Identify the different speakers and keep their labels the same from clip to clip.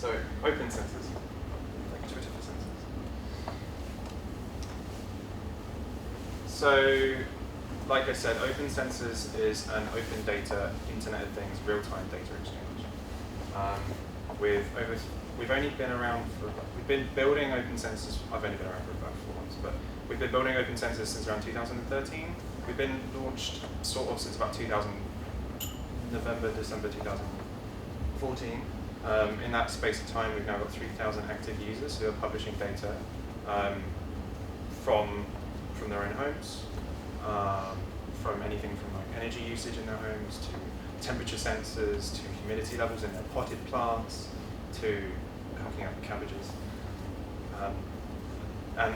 Speaker 1: So, OpenSensors. Like Twitter for sensors. So, like I said, OpenSensors is an open data, Internet of Things, real-time data exchange. We've only been around for, we've been building OpenSensors, I've only been around for about 4 months, but we've been building OpenSensors since around 2013. We've been launched sort of since about November, December 2014. In that space of time, we've now got 3,000 active users who are publishing data from their own homes, from anything from like energy usage in their homes to temperature sensors to humidity levels in their potted plants to hooking up cabbages, and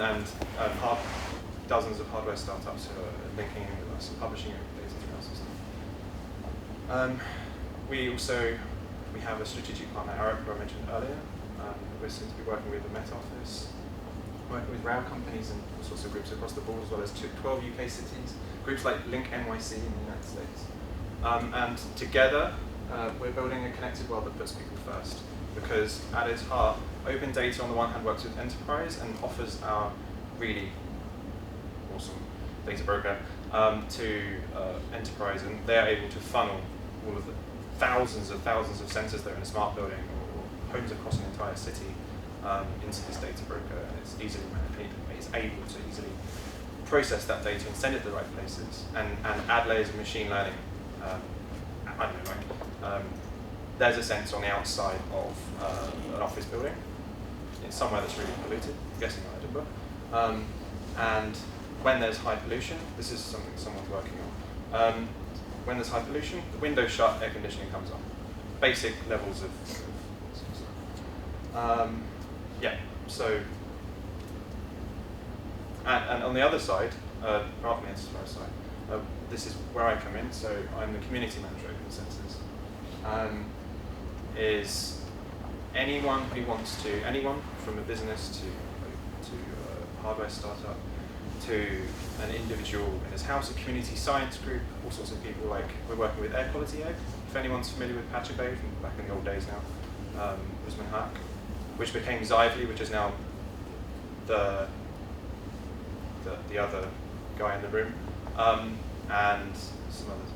Speaker 1: dozens of hardware startups who are linking in with us and publishing data through our system. We have a strategic partner, Arab, who I mentioned earlier. We're soon to be working with the Met Office, working with rail companies and all sorts of groups across the board, as well as 12 UK cities, groups like Link NYC in the United States. And together, we're building a connected world that puts people first, because at its heart, open data on the one hand works with enterprise and offers our really awesome data broker to enterprise, and they're able to funnel all of the thousands of sensors that are in a smart building or homes across an entire city into this data broker, and it's easily manipulated. It's able to easily process that data and send it to the right places, and add layers of machine learning. I don't know, like there's a sense on the outside of an office building in somewhere that's really polluted, I'm guessing not Edinburgh. And when there's high pollution, this is something someone's working on. When there's high pollution, the window's shut, air conditioning comes on. Basic levels of yeah, so, and on the other side, rather than the enterprise side, this is where I come in, so I'm the community manager of OpenSensors. Is anyone who wants to, anyone from a business to a hardware startup, to an individual in his house, a community science group, all sorts of people, like we're working with Air Quality Egg. If anyone's familiar with Patcher Bay from back in the old days now, Usman Haq, which became Zively, which is now the other guy in the room, and some others.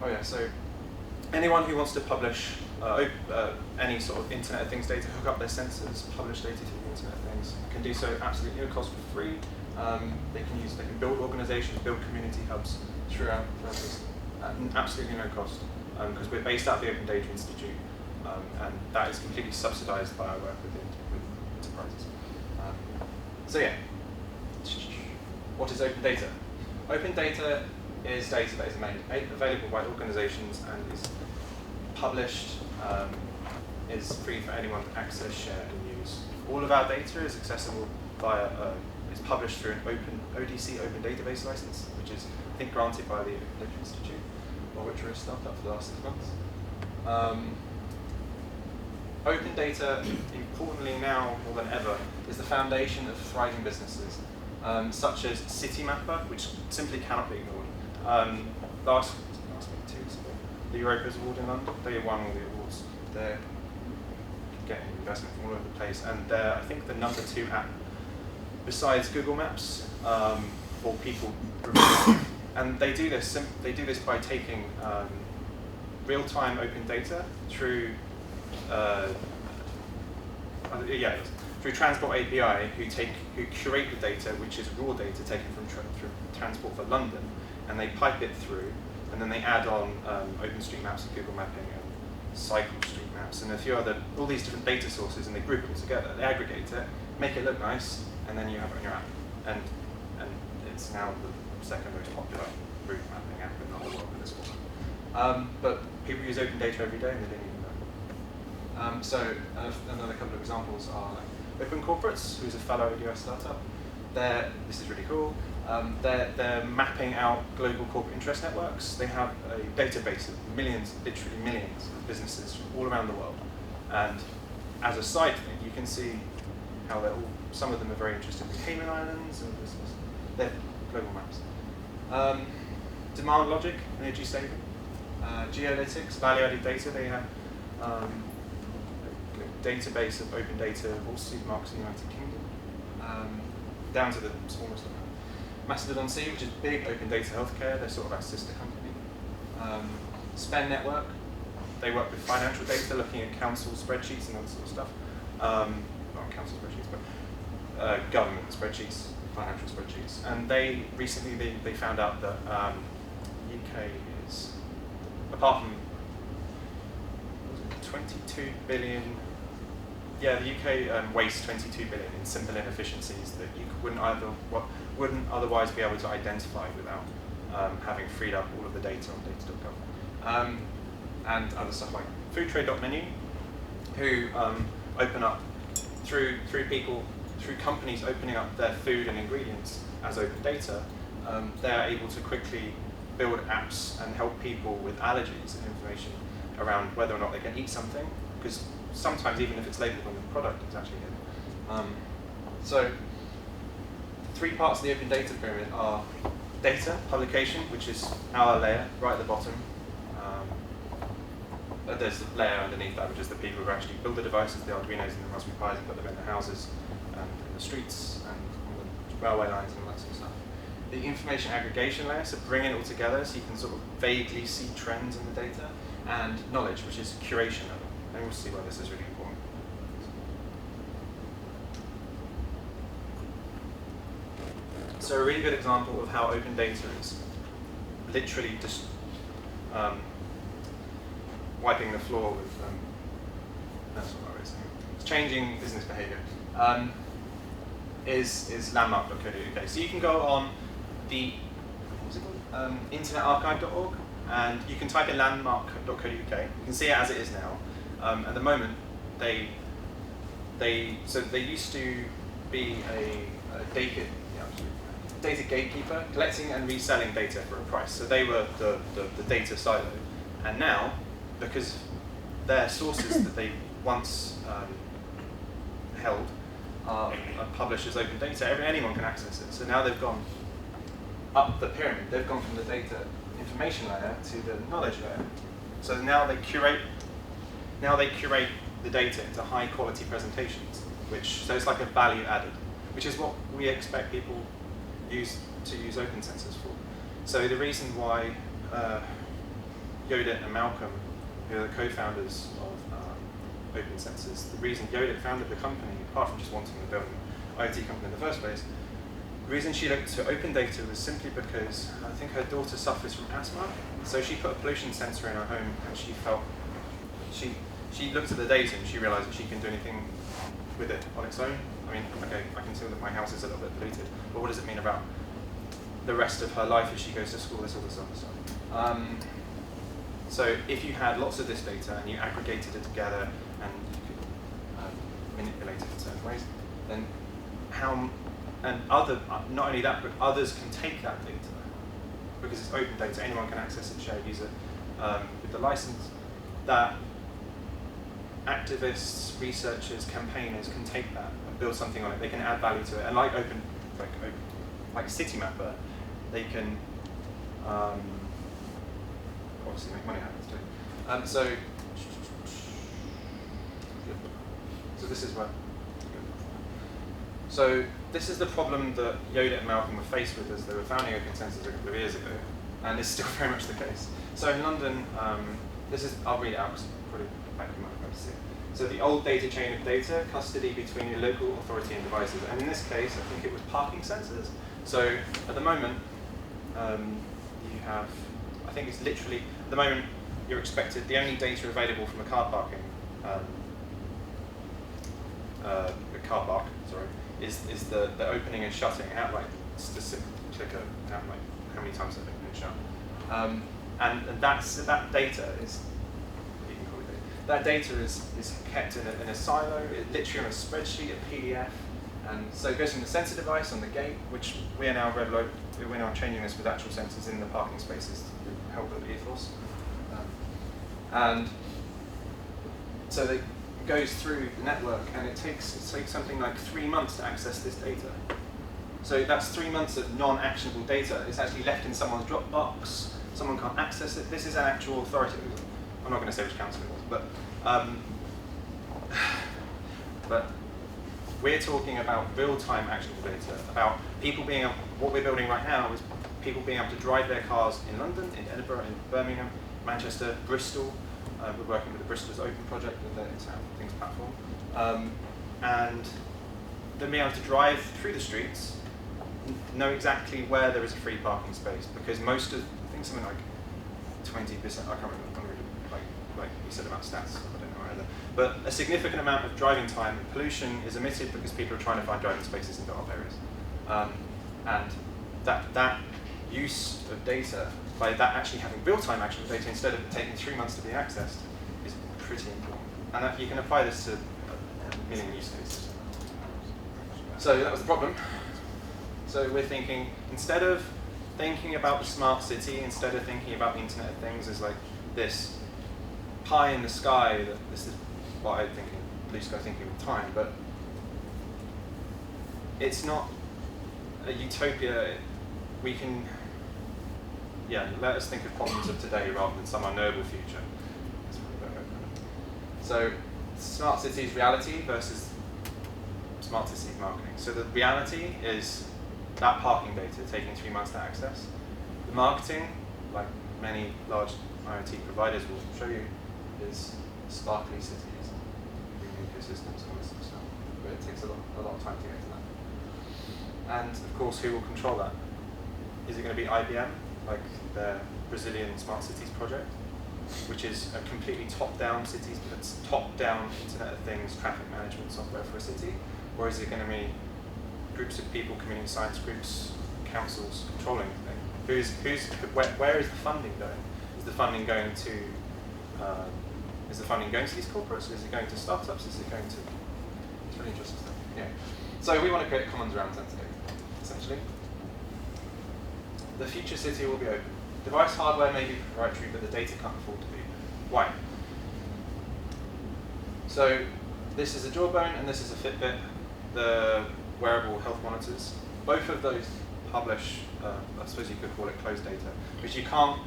Speaker 1: Oh yeah, so anyone who wants to publish any sort of Internet of Things data, hook up their sensors, publish data to the Internet of Things, can do so absolutely no cost for free. They can build organizations, build community hubs throughout this at absolutely no cost, because we're based at the Open Data Institute, and that is completely subsidized by our work with enterprises. So yeah, what is open data? Open data is data that is made available by organizations and is published, is free for anyone to access, share, and use. All of our data is accessible via, is published through an ODC, Open Database License, which is, I think, granted by the Open Data Institute, or which we're a startup for the last 6 months. Open data, importantly now more than ever, is the foundation of thriving businesses, such as CityMapper, which simply cannot be ignored. Last week, 2 weeks ago, the Europa's Award in London, they won all the awards. They're getting investment from all over the place, and they're, I think, the #2 app besides Google Maps for people. And they do this. They do this by taking real-time open data through through Transport API, who curate the data, which is raw data taken from Transport for London, and they pipe it through, and then they add on OpenStreetMaps and Google Mapping and CycleStreetMaps and a few other, all these different data sources, and they group it all together. They aggregate it, make it look nice, and then you have it on your app. And it's now the second most popular route mapping app in the whole world at this point. But people use open data every day, and they don't even know. So another couple of examples are Open Corporates, who's a fellow US startup. This is really cool. They're mapping out global corporate interest networks. They have a database of millions, literally millions of businesses from all around the world. And as a side thing, you can see how some of them are very interested in Cayman Islands and business. They're global maps. Demand logic, energy saving, geolytics, value-added data. They have a database of open data of all supermarkets in the United Kingdom, down to the smallest one. Mastodon C, which is big open data healthcare, they're sort of our sister company. Spend Network, they work with financial data, looking at council spreadsheets and all that sort of stuff. Not council spreadsheets, but government spreadsheets, financial spreadsheets. And they recently they found out that UK is, apart from 22 billion, the UK wastes 22 billion in simple inefficiencies that you wouldn't otherwise be able to identify without having freed up all of the data on data.gov. And other stuff like foodtrade.menu, who open up through companies opening up their food and ingredients as open data, they're able to quickly build apps and help people with allergies and information around whether or not they can eat something, because sometimes even if it's labeled on the product, it's actually hidden. So 3 parts of the open data pyramid are data, publication, which is our layer right at the bottom. There's a layer underneath that, which is the people who actually build the devices, the Arduinos and the Raspberry Pis, and put them in the houses and in the streets and on the railway lines and all that sort of stuff. The information aggregation layer, so bring it all together so you can sort of vaguely see trends in the data, and knowledge, which is curation level. And we'll see why this is really important. So a really good example of how open data is literally just wiping the floor with, that's what I was saying. It's changing business behavior, is landmark.co.uk. So you can go on the, what's it called? internetarchive.org, and you can type in landmark.co.uk. You can see it as it is now. At the moment, they used to be a data gatekeeper, collecting and reselling data for a price. So they were the data silo. And now, because their sources that they once held are published as open data, anyone can access it. So now they've gone up the pyramid. They've gone from the data information layer to the knowledge layer. So now they curate the data into high quality presentations, so it's like a value added, which is what we expect people to use OpenSensors for. So the reason why Yodit and Malcolm, who are the co-founders of OpenSensors, the reason Yodit founded the company, apart from just wanting to build an IoT company in the first place, the reason she looked to open data was simply because I think her daughter suffers from asthma. So she put a pollution sensor in her home, and she felt, she looked at the data and she realized that she can do anything with it on its own. I mean, okay, I can see that my house is a little bit polluted, but what does it mean about the rest of her life as she goes to school, this all this other stuff? So if you had lots of this data and you aggregated it together and you could manipulate it in certain ways, then not only that, but others can take that data, because it's open data, anyone can access it, share, use it with the license, that activists, researchers, campaigners can take that and build something on it. They can add value to it, and like CityMapper, they can obviously make money out of it too. So this is where. So this is the problem that Yodit and Malcolm were faced with as they were founding OpenSensors a couple of years ago, and it's still very much the case. So in London, I'll read it out because probably back you might be able to see it. So the old data chain of data, custody between your local authority and devices, and in this case, I think it was parking sensors. So at the moment, you have, I think it's literally, at the moment, you're expected, the only data available from a car park, is the opening and shutting, how like specific clicker, how many times they open and shut. And that data is, you can call it data. That data is kept in a silo, literally on a spreadsheet, a PDF, and so it goes from the sensor device on the gate, which we're now changing this with actual sensors in the parking spaces to help with ethos. And so it goes through the network, and it takes something like 3 months to access this data. So that's 3 months of non-actionable data. It's actually left in someone's Dropbox. Someone can't access it. This is an actual authority. I'm not going to say which council it was, but we're talking about real-time actionable data, about people being able, what we're building right now is people being able to drive their cars in London, in Edinburgh, in Birmingham, Manchester, Bristol. We're working with the Bristol's Open project with their Internet of Things platform. And then being able to drive through the streets, know exactly where there is a free parking space, because most of, I think something like 20%, I can't remember, like you said about stats, I don't know either, but a significant amount of driving time and pollution is emitted because people are trying to find driving spaces in dark areas. And that use of data, by that actually having real-time actionable data instead of taking 3 months to be accessed, is pretty important. And that you can apply this to a million use cases. So that was the problem. So we're thinking, instead of thinking about the smart city, instead of thinking about the Internet of Things as like this pie in the sky, that this is what I think in blue sky thinking of time, but it's not a utopia. We can, let us think of problems of today rather than some unknowable future. So smart cities reality versus smart cities marketing. So the reality is that parking data taking 3 months to access. The marketing, like many large IoT providers will show you, is sparkly cities, green ecosystems, and all this stuff. But it takes a lot of time to get to that. And of course, who will control that? Is it going to be IBM, like their Brazilian Smart Cities project, which is a completely top-down cities, but it's top-down Internet of Things traffic management software for a city? Or is it going to be groups of people, community science groups, councils controlling the thing? Where is the funding going? Is the funding going to these corporates? Is it going to startups? Is it going to? It's really interesting stuff. Yeah. So we want to create commons around sense data, essentially. The future city will be open. Device hardware may be proprietary, but the data can't afford to be. Why? So this is a Jawbone and this is a Fitbit, the wearable health monitors. Both of those publish, I suppose you could call it closed data, because you can't,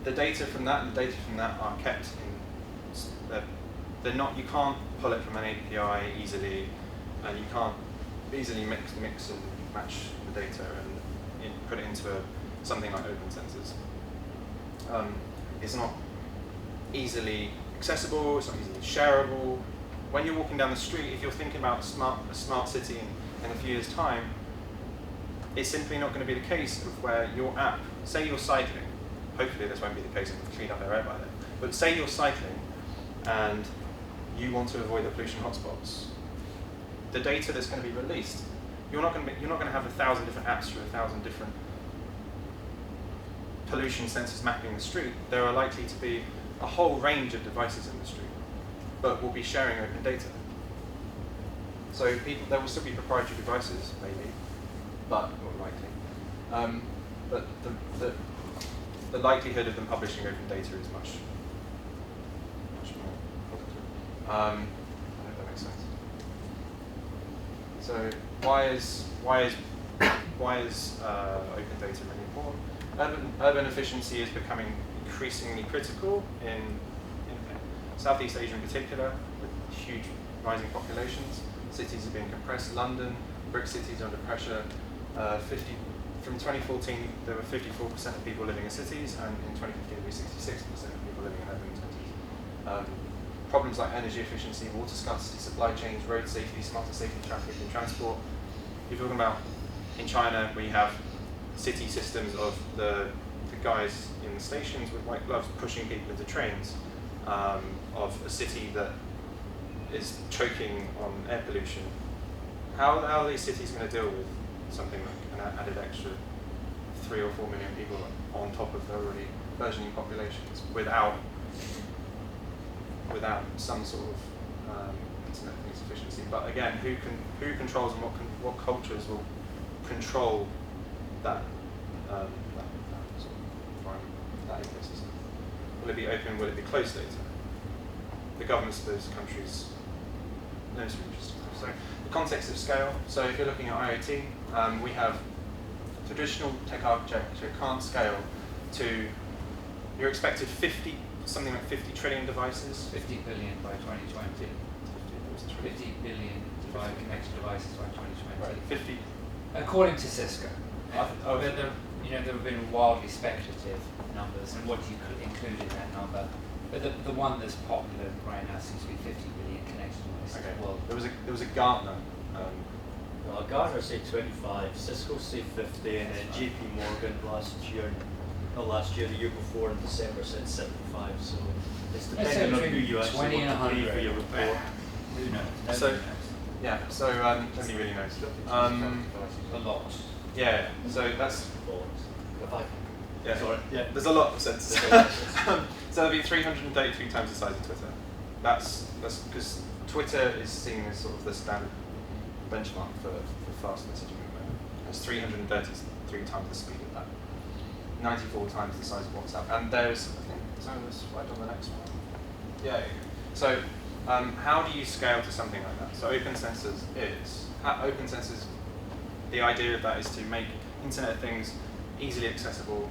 Speaker 1: the data from that and the data from that are kept in, they're not, you can't pull it from an API easily, and you can't easily mix and match the data and put it into something like OpenSensors. It's not easily accessible, it's not easily shareable. When you're walking down the street, if you're thinking about a smart city in a few years' time, it's simply not going to be the case of where your app, say you're cycling, hopefully this won't be the case and we'll clean up our air by then, but say you're cycling and you want to avoid the pollution hotspots, the data that's going to be released, you're not going to have 1,000 different apps for 1,000 different pollution sensors mapping the street. There are likely to be a whole range of devices in the street, but we'll be sharing open data. So there will still be proprietary devices, maybe, but more likely. But the likelihood of them publishing open data is much more. I hope that makes sense. So why is open data really important? Urban efficiency is becoming increasingly critical in Southeast Asia in particular, with huge rising populations. Cities are being compressed. London, BRIC cities are under pressure. From 2014, there were 54% of people living in cities, and in 2015, there were 66% of people living in urban centres. Problems like energy efficiency, water scarcity, supply chains, road safety, smarter safety traffic and transport. You're talking about, in China, we have city systems of the guys in the stations with white gloves pushing people into trains, of a city that is choking on air pollution. How are these cities going to deal with something like an added extra 3 or 4 million people on top of their already burgeoning populations without some sort of Internet of Things efficiency? But again, who controls and what cultures will control that sort of environment, that ecosystem? Will it be open? Will it be closed data? The governments of those countries know some interesting stuff. So the context of scale. So if you're looking at IoT, we have traditional tech architecture can't scale to, you're expected 50 something like 50 trillion devices.
Speaker 2: 50 billion by 2020. 50 billion connected devices by 2020.
Speaker 1: Right, 50.
Speaker 2: According to Cisco.
Speaker 1: Oh,
Speaker 2: there have been wildly speculative numbers, and what you could include in that number. But the one that's popular right now seems to be 50 billion connected devices.
Speaker 1: Okay.
Speaker 2: Well,
Speaker 1: There was a Gartner.
Speaker 3: Well, Gartner said 25, Cisco said 50, and then JP Morgan the year before in December said 75. So it's depending on who you actually want to pay for your report.
Speaker 2: Who knows?
Speaker 1: So, yeah. So nobody really knows.
Speaker 2: A lot.
Speaker 1: Yeah. So that's. Yeah.
Speaker 3: Sorry.
Speaker 1: Yeah. There's a lot of sense. So there'll be 333 times the size of Twitter. That's because Twitter is seen as sort of the standard benchmark for fast messaging at the moment. It's 333 times the speed of that. 94 times the size of WhatsApp. And there's, I think, there's right on the next one. Yeah. So how do you scale to something like that? So OpenSensors the idea of that is to make Internet of Things easily accessible.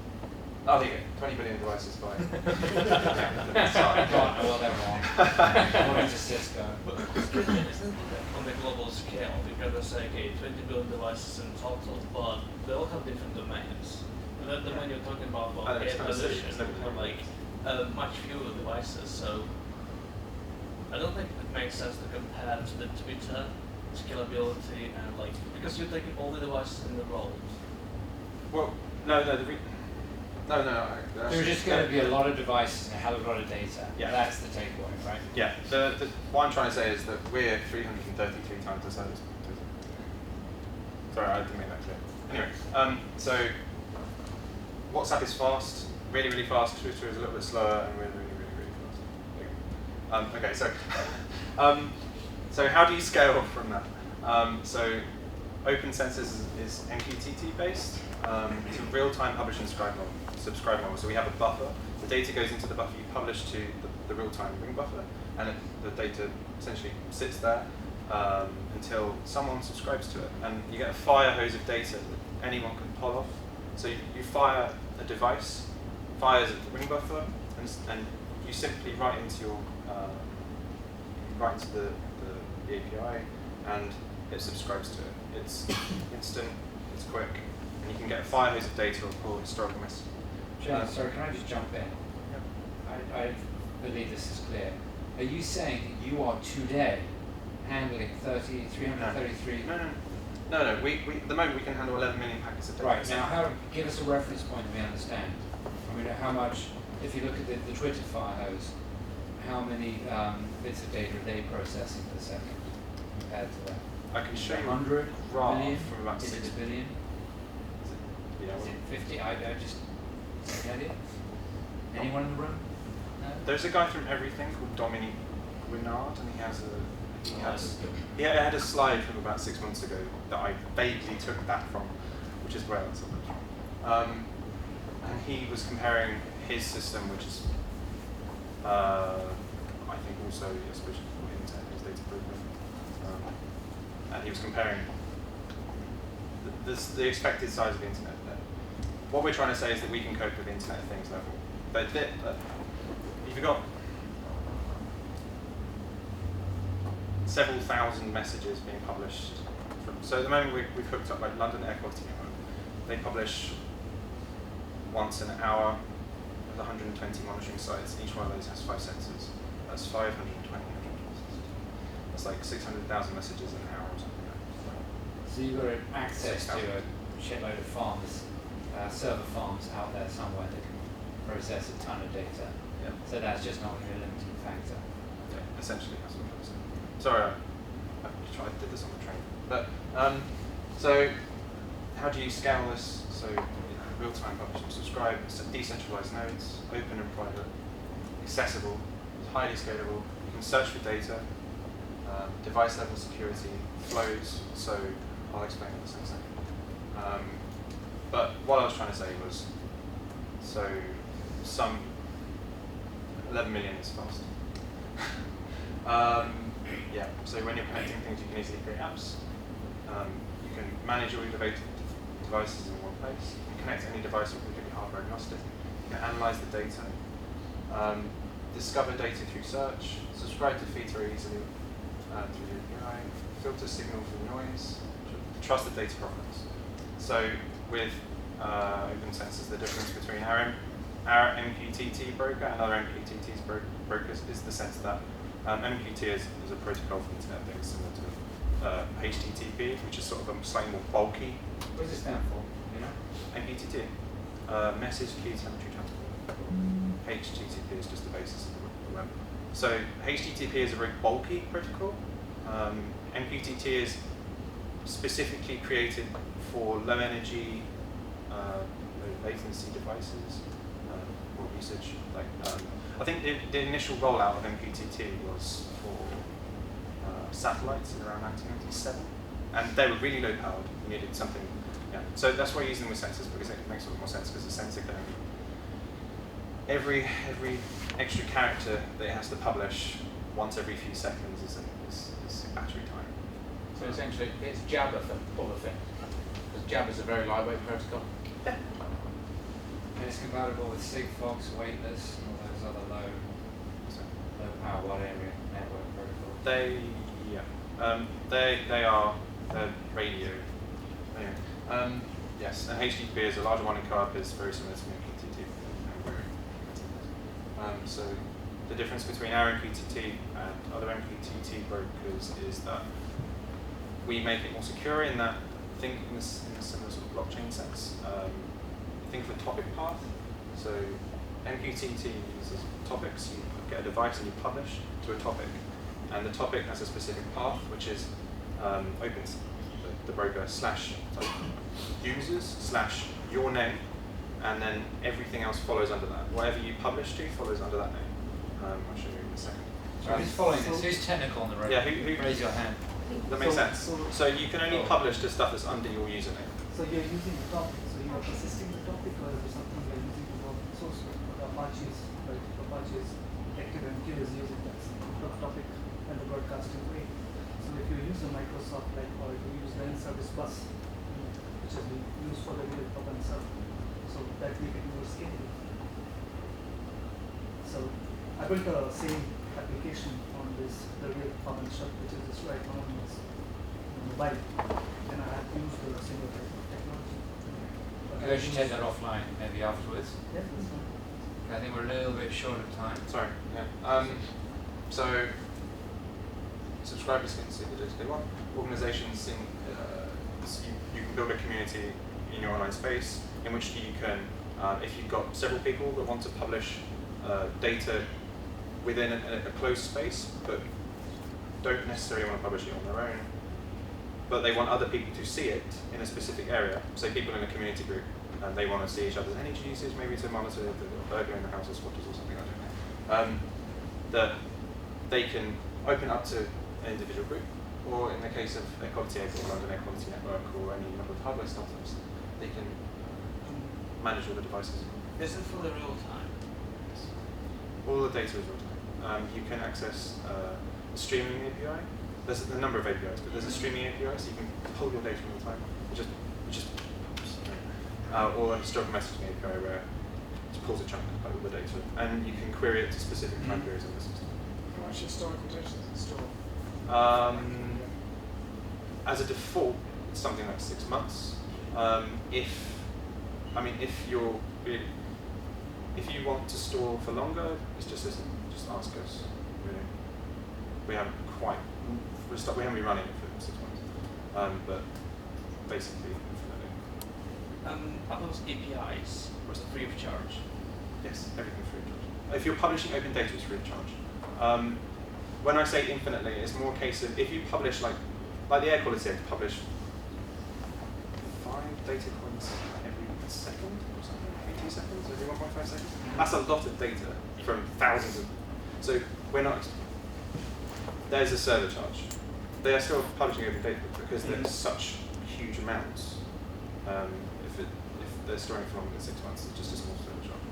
Speaker 1: Oh, there you go, 20 billion devices by.
Speaker 2: Sorry, well, they're wrong. According to Cisco.
Speaker 4: But isn't it on the global scale? Because they say, okay, 20 billion devices in total, but they all have different domains. And that domain you're talking about air pollution, have like much fewer devices. So I don't think it makes sense to compare to the Twitter scalability and like because you're taking all the devices in the world.
Speaker 1: Well, no.
Speaker 2: There's just going to be a lot of devices and a hell of a lot of data.
Speaker 1: Yeah.
Speaker 2: That's the takeaway, right?
Speaker 1: Yeah. What I'm trying to say is that we're 333 times the size of Twitter. Sorry, I didn't make that clear. Anyway, so WhatsApp is fast, really, really fast. Twitter is a little bit slower, and we're really, really, really fast. Okay, so how do you scale from that? So OpenSensors is MQTT based. It's a real-time publish and subscribe model. So we have a buffer. The data goes into the buffer. You publish to the real-time ring buffer, and the data essentially sits there until someone subscribes to it. And you get a fire hose of data that anyone can pull off. So you fire a device, fires at the ring buffer, and you simply write into the API, and it subscribes to it. It's instant, it's quick, and you can get a fire hose of data or pull historical messages.
Speaker 2: James, sorry, can I just jump in? I believe this is clear. Are you saying that you are today handling 333?
Speaker 1: No. We at the moment we can handle 11 million packets of data.
Speaker 2: Right, now give us a reference point that we understand. I mean, how much, if you look at the Twitter fire hose, how many bits of data are they processing per second compared to that?
Speaker 1: I can show you
Speaker 2: 100
Speaker 1: graph
Speaker 2: million?
Speaker 1: from about
Speaker 2: Is
Speaker 1: 6
Speaker 2: it a billion?
Speaker 1: Yeah,
Speaker 2: Is it 50? I just any idea? Anyone in the room? No?
Speaker 1: There's a guy from Everything called Dominique Guinard, and he had a slide from about 6 months ago that I vaguely took that from, which is where that's from. And he was comparing his system, which is, I think also especially for Internet is data proven, and he was comparing the expected size of the Internet there. What we're trying to say is that we can cope with the Internet of Things level. But you've got several thousand messages being published. So at the moment we've hooked up like London Air Quality Network. They publish once an hour with 120 monitoring sites. Each one of those has 5 sensors. That's 520 messages. That's like 600,000 messages an hour or something like that.
Speaker 2: So you've got access to a shitload of farms, server farms out there somewhere that can process a ton of data.
Speaker 1: Yeah.
Speaker 2: So that's just not going to be a limiting factor.
Speaker 1: Yeah, essentially that's what I'm trying to say. Sorry, I did this on the train. But so how do you scale this? So real-time publish and subscribe, decentralized nodes, open and private, accessible, highly scalable. You can search for data, device level security, flows. So I'll explain this in a second. But what I was trying to say was, so some 11 million is fast. Yeah, so when you're connecting things, you can easily create apps. You can manage all your devices in one place. You can connect to any device or completely hardware agnostic. You can analyze the data. discover data through search, subscribe to feeds very easily through the API, filter signal from noise, trusted data provenance. So with OpenSensors, the difference between our MQTT broker and other MQTT brokers is the sense that MQTT is a protocol for internet things similar to HTTP, which is sort of a slightly more bulky.
Speaker 2: What does it stand for? You know?
Speaker 1: MQTT, Message Queue Telemetry Transport. HTTP is just the basis of the web. So HTTP is a very bulky protocol. MQTT is specifically created for low energy, low latency devices, more usage. Like I think the initial rollout of MQTT was for satellites in around 1997, and they were really low powered. You needed something, yeah. So that's why I use them with sensors, because it makes a lot more sense, because the sensor can only every extra character that it has to publish once every few seconds is battery time.
Speaker 2: So essentially, it's Jabber for other things, because Jabber is a very lightweight protocol.
Speaker 1: Yeah.
Speaker 2: And it's compatible with Sigfox, Weightless, and all those other low power wide area network protocols.
Speaker 1: They are radio. Anyway, yes, and HTTP is a larger one in co-op is very similar to MQTT. So the difference between our MQTT and other MQTT brokers is that we make it more secure in that, think in a similar sort of blockchain sense. Think of a topic path. So MQTT uses topics. You get a device and you publish to a topic, and the topic has a specific path, which is opens the broker / users / your name, and then everything else follows under that. Whatever you publish to follows under that name. I'll show you in a second.
Speaker 2: So who's following this? Who's technical on the road?
Speaker 1: Yeah, who
Speaker 2: Raise your hand.
Speaker 1: That makes sense. So you can only publish to stuff that's under your username.
Speaker 5: So you're using the topic, so you're persisting the topic, or is it something you're using the open source? Apache's, right? Apache's ActiveMQ is using that topic and the broadcasting way. So if you use a Microsoft, like, or if you use the service bus, which has been used for the real open stuff, so that make it more scalable. So I built the same application on this, the real common stuff, which is this right now on this mobile, and I have used the single technology.
Speaker 2: Maybe I should take that offline, maybe afterwards.
Speaker 5: Yeah, that's fine.
Speaker 2: I think we're a little bit short of time.
Speaker 1: Sorry. Yeah. So subscribers can see the day-to-day one. Organizations you can build a community in your online space in which you can, if you've got several people that want to publish data within a closed space, but don't necessarily want to publish it on their own, but they want other people to see it in a specific area. Say people in a community group, and they want to see each other's energy usage, maybe to monitor if they've got a burglar in the house or squatters or something, I don't know. That they can open up to an individual group, or in the case of Equality Aid or London Equality Network or any number of hardware startups, they can manage all the devices.
Speaker 4: Is it fully real time?
Speaker 1: Yes. All the data is real time. You can access a streaming API. There's a number of APIs, but there's a streaming API, so you can pull your data in real time. It just or a historical messaging API where it pulls a chunk of all the data, and you can query it to specific time periods in the system.
Speaker 6: How much historical data does it store?
Speaker 1: As a default, it's something like 6 months. If you want to store for longer, it's just listen, just ask us. Really, we haven't been running it for 6 months, but basically infinitely.
Speaker 4: Are those APIs free of charge?
Speaker 1: Yes, everything's free of charge. If you're publishing open data, it's free of charge. When I say infinitely, it's more a case of if you publish like the air quality aid, publish 5 data points every second or something, every 2 seconds, every 1.5 seconds. That's a lot of data from thousands of. So we're not. There's a server charge. They are still publishing open data because there's such huge amounts. If they're storing for longer than 6 months, it's just a small server charge.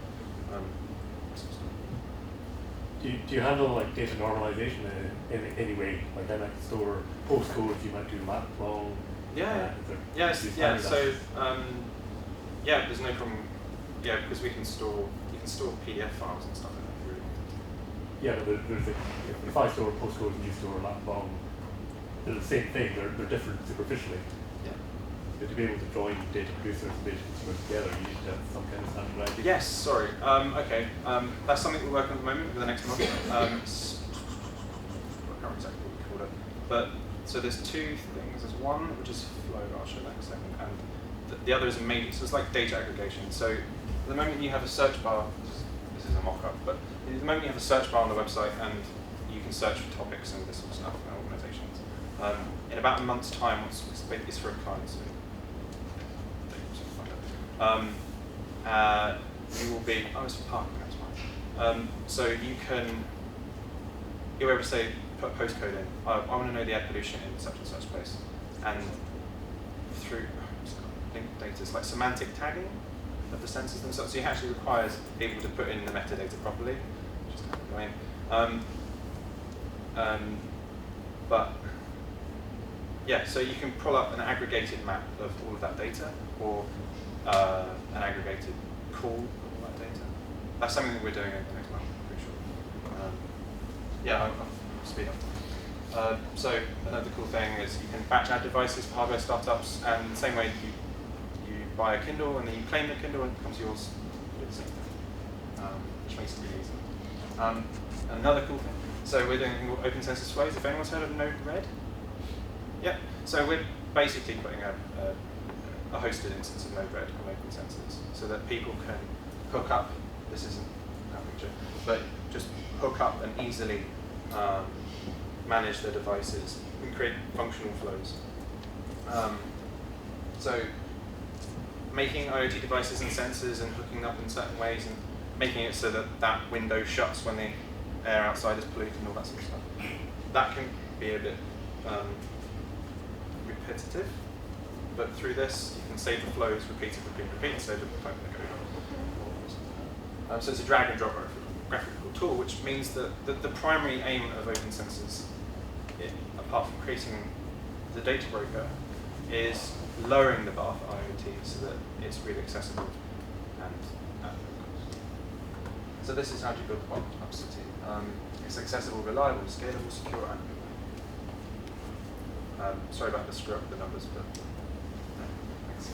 Speaker 7: Do you handle like data normalization in any way? Like I might store postcodes, you might do map long.
Speaker 1: Yes. So there's no problem. Yeah, because you can store PDF files and stuff in there. Really.
Speaker 7: Yeah, but there's if I store a postcode and you store a lat long, they're the same thing. They're different superficially.
Speaker 1: Yeah.
Speaker 7: But to be able to join data producers and data consumers together, you need to have some kind of standardization.
Speaker 1: Yes, sorry. Okay, that's something we're working on at the moment over the next month. I can't remember exactly what we called it. But, so there's two things. There's one, which is flow, I'll show that in a second, and the other is so it's like data aggregation. So at the moment you have a search bar, this is a mock-up, but at the moment you have a search bar on the website and you can search for topics and this sort of stuff and organizations. In about a month's time, it's for a client, so you will be, it's for parking, that's fine. So you'll be able to say, put a postcode in. I want to know the air pollution in such and such place. And through linked data, it's like semantic tagging of the sensors themselves. So it actually requires people to put in the metadata properly, which is kind of annoying. But yeah, so you can pull up an aggregated map of all of that data, or an aggregated call of all that data. That's something that we're doing over the next month, I'm pretty sure. Yeah, I'll speed up. So another cool thing is you can batch add devices for hardware startups, and the same way you buy a Kindle and then you claim the Kindle and it becomes yours, you do the same thing, which makes it really easy. Another cool thing, so we're doing a thing called OpenSensors Flows. If anyone's heard of Node-RED? Yeah, so we're basically putting a hosted instance of Node-RED on OpenSensors so that people can hook up, this isn't that picture, but just hook up and easily manage their devices and create functional flows. So making IoT devices and sensors and hooking up in certain ways and making it so that that window shuts when the air outside is polluted and all that sort of stuff. That can be a bit repetitive, but through this you can save the flows, repeat, and save the type of code. So it's a drag and drop graphical tool, which means that the primary aim of OpenSensors, apart from creating the data broker, is lowering the bar for IoT so that it's really accessible and at low cost. So this is how to build the bottom-up city. It's accessible, reliable, scalable, secure, and sorry about the screw up with the numbers, but thanks.